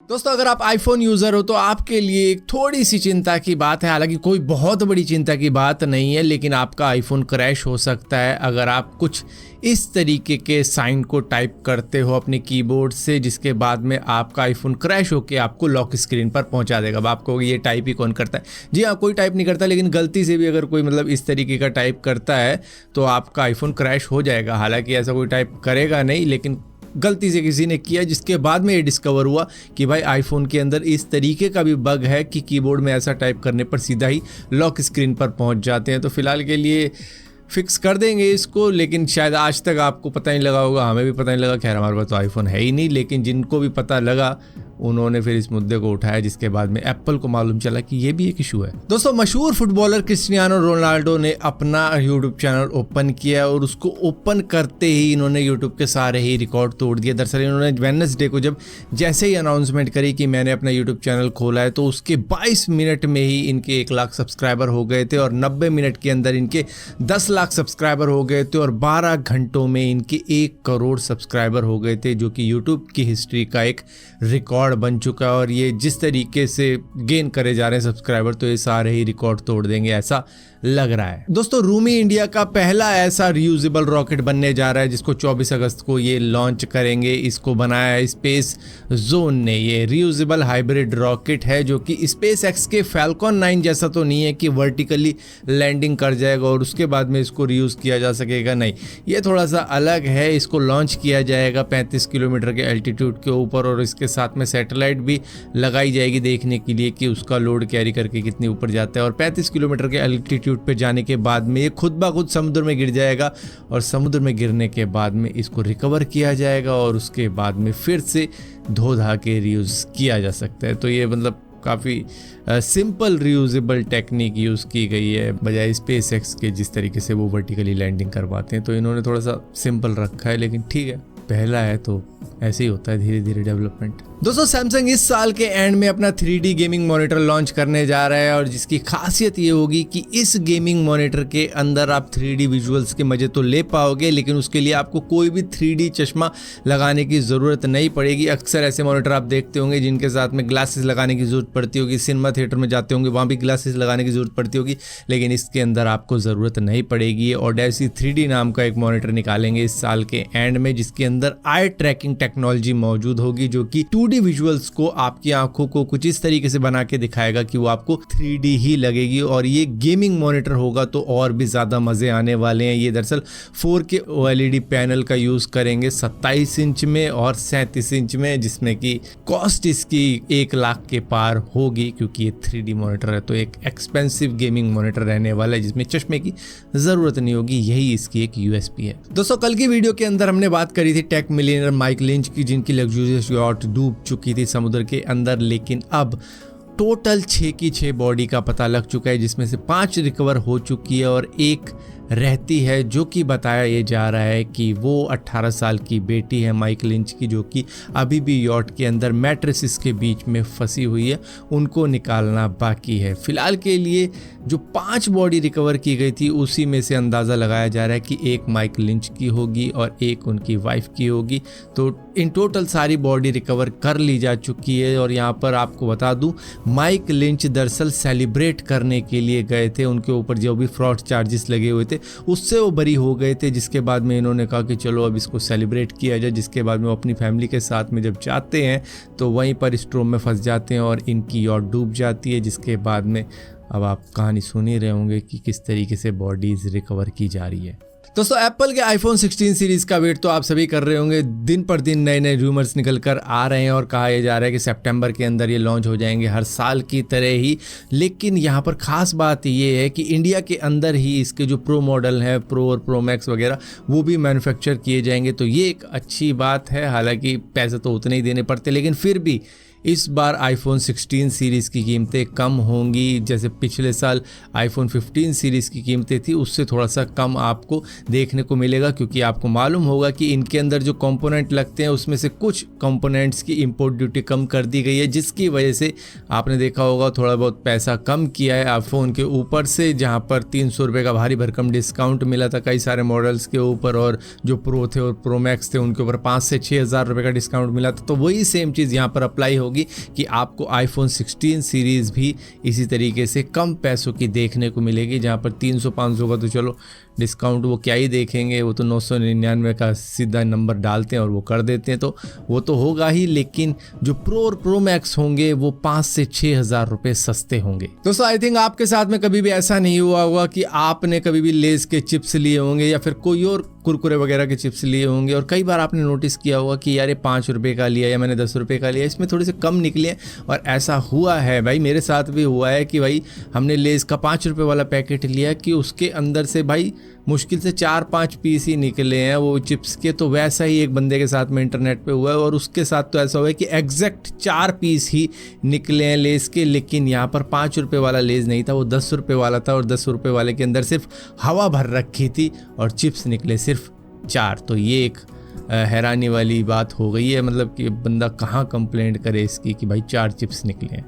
दोस्तों, अगर आप आईफोन यूज़र हो तो आपके लिए एक थोड़ी सी चिंता की बात है। हालांकि कोई बहुत बड़ी चिंता की बात नहीं है, लेकिन आपका आईफोन क्रैश हो सकता है अगर आप कुछ इस तरीके के साइन को टाइप करते हो अपने कीबोर्ड से, जिसके बाद में आपका आईफोन क्रैश होकर आपको लॉक स्क्रीन पर पहुंचा देगा। अब आपको ये टाइप ही कौन करता है? जी हाँ, कोई टाइप नहीं करता, लेकिन गलती से भी अगर कोई इस तरीके का टाइप करता है तो आपका आईफोन क्रैश हो जाएगा। हालांकि ऐसा कोई टाइप करेगा नहीं, लेकिन गलती से किसी ने किया, जिसके बाद में ये डिस्कवर हुआ कि भाई आईफोन के अंदर इस तरीके का भी बग है कि कीबोर्ड में ऐसा टाइप करने पर सीधा ही लॉक स्क्रीन पर पहुंच जाते हैं। तो फिलहाल के लिए फिक्स कर देंगे इसको, लेकिन शायद आज तक आपको पता नहीं लगा होगा, हमें भी पता नहीं लगा। खैर, हमारे पास तो आईफोन है ही नहीं, लेकिन जिनको भी पता लगा उन्होंने फिर इस मुद्दे को उठाया, जिसके बाद में एप्पल को मालूम चला कि ये भी एक इशू है। दोस्तों, मशहूर फुटबॉलर क्रिस्टियानो रोनाल्डो ने अपना यूट्यूब चैनल ओपन किया और उसको ओपन करते ही इन्होंने यूट्यूब के सारे ही रिकॉर्ड तोड़ दिए। दरअसल इन्होंने वेडनेसडे को जब जैसे ही अनाउंसमेंट करी कि मैंने अपना यूट्यूब चैनल खोला है, तो उसके 22 मिनट में ही इनके 1 लाख सब्सक्राइबर हो गए थे और 90 मिनट के अंदर इनके 10 लाख सब्सक्राइबर हो गए थे और 12 घंटों में इनके 1 करोड़ सब्सक्राइबर हो गए थे, जो कि यूट्यूब की हिस्ट्री का एक रिकॉर्ड बन चुका है। और ये जिस तरीके से गेन करे जा रहे हैं सब्सक्राइबर, तो ये सारे ही रिकॉर्ड तोड़ देंगे ऐसा लग रहा है। दोस्तों, रूमी इंडिया का पहला ऐसा रियूजेबल रॉकेट बनने जा रहा है, जिसको 24 अगस्त को ये लॉन्च करेंगे। इसको बनाया है स्पेस जोन ने। ये रियूजेबल हाइब्रिड रॉकेट है, जो कि स्पेस एक्स के फैल्कॉन 9 जैसा तो नहीं है कि वर्टिकली लैंडिंग कर जाएगा और उसके बाद में इसको रियूज किया जा सकेगा। नहीं, ये थोड़ा सा अलग है। इसको लॉन्च किया जाएगा 35 किलोमीटर के एल्टीट्यूड के ऊपर और इसके साथ में सैटेलाइट भी लगाई जाएगी देखने के लिए कि उसका लोड कैरी करके कितनी ऊपर जाता है। और 35 किलोमीटर के एल्टीट्यूड पे जाने के बाद में ये खुद ब खुद समुद्र में गिर जाएगा और समुद्र में गिरने के बाद में इसको रिकवर किया जाएगा और उसके बाद में फिर से धो धा के रीयूज किया जा सकता है। तो ये काफ़ी सिंपल रियूजेबल टेक्निक यूज़ की गई है, बजाय स्पेस एक्स के जिस तरीके से वो वर्टिकली लैंडिंग करवाते हैं। तो इन्होंने थोड़ा सा सिंपल रखा है, लेकिन ठीक है, पहला है तो ऐसे ही होता है धीरे धीरे डेवलपमेंट। दोस्तों, सैमसंग इस साल के एंड में अपना 3D गेमिंग मॉनिटर लॉन्च करने जा रहा है और जिसकी खासियत ये होगी कि इस गेमिंग मॉनिटर के अंदर आप 3D विजुअल्स के मजे तो ले पाओगे, लेकिन उसके लिए आपको कोई भी 3D चश्मा लगाने की ज़रूरत नहीं पड़ेगी। अक्सर ऐसे मॉनिटर आप देखते होंगे जिनके साथ में ग्लासेस लगाने की ज़रूरत पड़ती होगी। सिनेमा थिएटर में जाते होंगे, वहाँ भी ग्लासेस लगाने की ज़रूरत पड़ती होगी, लेकिन इसके अंदर आपको ज़रूरत नहीं पड़ेगी। ऑडेसी 3D नाम का एक मॉनिटर निकालेंगे इस साल के एंड में, जिसके अंदर आई ट्रैकिंग टेक्नोलॉजी मौजूद होगी, जो कि 2D विजुअल्स को आपकी आंखों को कुछ इस तरीके से बना के दिखाएगा कि वो आपको 3D ही लगेगी। और ये गेमिंग मॉनिटर होगा तो और भी ज़्यादा मज़े आने वाले हैं। ये दरअसल 4K OLED पैनल का यूज़ करेंगे 27 इंच में और 37 इंच में, जिसमें कि कॉस्ट इसकी 1 लाख के पार होगी, क्योंकि ये 3D मॉनिटर है। तो एक एक्सपेंसिव गेमिंग मॉनिटर रहने वाला है, जिसमें चश्मे की ज़रूरत नहीं होगी। यही इसकी एक USP है। दोस्तों, कल की वीडियो के अंदर हमने बात करी थी टेक मिलियनर माइक लिंच की, जिनकी लग्जूरियस यॉट डूब चुकी थी समुद्र के अंदर, लेकिन अब टोटल 6 की 6 बॉडी का पता लग चुका है, जिसमें से 5 रिकवर हो चुकी है और 1 रहती है, जो कि बताया ये जा रहा है कि वो 18 साल की बेटी है माइक लिंच की, जो कि अभी भी यॉट के अंदर मैट्रेसेस के बीच में फंसी हुई है। उनको निकालना बाकी है। फिलहाल के लिए जो 5 बॉडी रिकवर की गई थी, उसी में से अंदाज़ा लगाया जा रहा है कि 1 माइक लिंच की होगी और 1 उनकी वाइफ की होगी। तो इन टोटल सारी बॉडी रिकवर कर ली जा चुकी है। और यहाँ पर आपको बता दूँ, माइक लिंच दरअसल सेलिब्रेट करने के लिए गए थे। उनके ऊपर जो भी फ्रॉड चार्जेस लगे हुए थे उससे वो बरी हो गए थे, जिसके बाद में इन्होंने कहा कि चलो अब इसको सेलिब्रेट किया जाए। जिसके बाद में वो अपनी फैमिली के साथ में जब जाते हैं तो वहीं पर स्ट्रोम में फंस जाते हैं और इनकी यॉट डूब जाती है। जिसके बाद में अब आप कहानी सुन ही रहे होंगे कि किस तरीके से बॉडीज़ रिकवर की जा रही है। दोस्तों, एप्पल के आईफोन 16 सीरीज़ का वेट तो आप सभी कर रहे होंगे। दिन पर दिन नए नए रूमर्स निकल कर आ रहे हैं और कहा यह जा रहा है कि सितंबर के अंदर ये लॉन्च हो जाएंगे, हर साल की तरह ही। लेकिन यहाँ पर ख़ास बात ये है कि इंडिया के अंदर ही इसके जो प्रो मॉडल हैं, प्रो और प्रो मैक्स वगैरह, वो भी मैन्युफैक्चर किए जाएंगे। तो ये एक अच्छी बात है। हालांकि पैसे तो उतने ही देने पड़ते, लेकिन फिर भी इस बार आईफोन 16 सीरीज़ की कीमतें कम होंगी। जैसे पिछले साल आईफोन 15 सीरीज़ की कीमतें थी, उससे थोड़ा सा कम आपको देखने को मिलेगा, क्योंकि आपको मालूम होगा कि इनके अंदर जो कंपोनेंट लगते हैं उसमें से कुछ कंपोनेंट्स की इंपोर्ट ड्यूटी कम कर दी गई है, जिसकी वजह से आपने देखा होगा थोड़ा बहुत पैसा कम किया है आईफोन के ऊपर से। जहाँ पर 300 रुपये का भारी भरकम डिस्काउंट मिला था कई सारे मॉडल्स के ऊपर, और जो प्रो थे और प्रो मैक्स थे उनके ऊपर 5 से 6 हज़ार रुपये का डिस्काउंट मिला था। तो वही सेम चीज़ यहाँ पर अप्लाई होगा होगी कि आपको आईफोन 16 सीरीज़ भी इसी तरीके से कम पैसों की देखने को मिलेगी, जहाँ पर 300-500 का तो चलो डिस्काउंट वो क्या ही देखेंगे, वो तो 999 का सीधा नंबर डालते हैं और वो कर देते हैं, तो वो तो होगा ही। लेकिन जो प्रो और प्रो मैक्स होंगे वो 5 से 6 हज़ार रुपये सस्ते होंगे। दोस्तों आई थिंक आपके साथ में कभी भी ऐसा नहीं हुआ होगा कि आपने कभी भी लेस के चिप्स लिए होंगे या फिर कोई और कुरकुरे वगैरह के चिप्स लिए होंगे और कई बार आपने नोटिस किया होगा कि यार ये 5 रुपये का लिया या मैंने 10 रुपये का लिया, इसमें थोड़े से कम निकले। और ऐसा हुआ है भाई, मेरे साथ भी हुआ है कि भाई हमने लेस का 5 रुपये वाला पैकेट लिया कि उसके अंदर से भाई मुश्किल से 4-5 पीस ही निकले हैं वो चिप्स के। तो वैसा ही एक बंदे के साथ में इंटरनेट पे हुआ है और उसके साथ तो ऐसा हुआ है कि एग्जैक्ट 4 पीस ही निकले हैं लेस के, लेकिन यहाँ पर 5 रुपये वाला लेस नहीं था, वो 10 रुपये वाला था और 10 रुपये वाले के अंदर सिर्फ हवा भर रखी थी और चिप्स निकले सिर्फ 4। तो ये एक हैरानी वाली बात हो गई है, मतलब कि बंदा कहाँ कंप्लेंट करे इसकी कि भाई 4 चिप्स निकले हैं।